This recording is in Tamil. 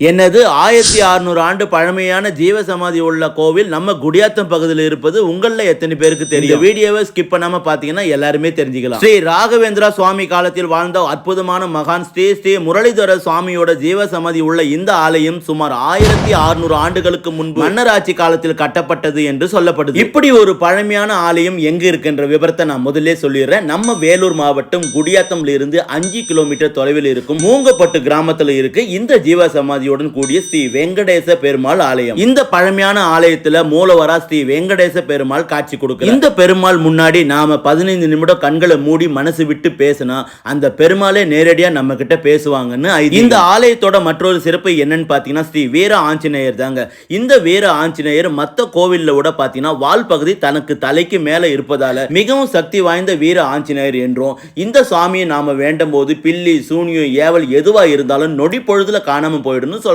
என்னது 1600 ஆண்டு பழமையான ஜீவசமாதி உள்ள கோவில் நம்ம குடியாத்தம் பகுதியில் இருப்பது உங்கள எத்தனை பேருக்கு தெரியும்? வீடியோவை ஸ்கிப் பண்ணாம பாத்தீங்கன்னா எல்லாருமே தெரிஞ்சுக்கலாம். ஸ்ரீ ராகவேந்திரா சுவாமி காலத்தில் வாழ்ந்த அற்புதமான மகான் ஸ்ரீ ஸ்ரீ முரளிதர சுவாமியோட ஜீவசமாதி உள்ள இந்த ஆலயம் சுமார் 1600 ஆண்டுகளுக்கு முன்பு மன்னராட்சி காலத்தில் கட்டப்பட்டது என்று சொல்லப்படுது. இப்படி ஒரு பழமையான ஆலயம் எங்க இருக்குன்ற விவரத்தை நான் முதல்ல சொல்லிடுறேன். நம்ம வேலூர் மாவட்டம் குடியாத்தம்ல இருந்து 5 கிலோமீட்டர் தொலைவில் இருக்கும் மூங்கப்பட்டு கிராமத்துல இருக்கு இந்த ஜீவசமாதி கூடிய ஸ்ரீ வெங்கடேச பெருமாள் ஆலயம். இந்த பழமையான ஆலயத்துல மூலவரா ஸ்ரீ வெங்கடேச பெருமாள் காட்சி கொடுக்கிறார். இந்த பெருமாள் முன்னாடி நாம 15 நிமிடம் கண்களை மூடி மனசு விட்டு பேசினா அந்த பெருமாளே நேரடியா நம்ம கிட்ட பேசுவாங்கன்னு இந்த ஆலயத்தோட மற்றொரு சிறப்பு என்னன்னு பாத்தீங்கன்னா ஸ்ரீ வீர ஆஞ்சநேயர் தாங்க. இந்த வீர ஆஞ்சநேயர் மத்த கோவில்ல விட பாத்தீங்கன்னா வால் பகுதி தனக்கு தலைக்கு மேல இருப்பதால மிகவும் சக்தி வாய்ந்த வீர ஆஞ்சநேயர் என்றும் இந்த சுவாமியை நாம வேண்டும் போது பில்லி சூனியம் ஏவல் எதுவா இருந்தாலும் நொடி பொழுதுல காணாம போயிடும்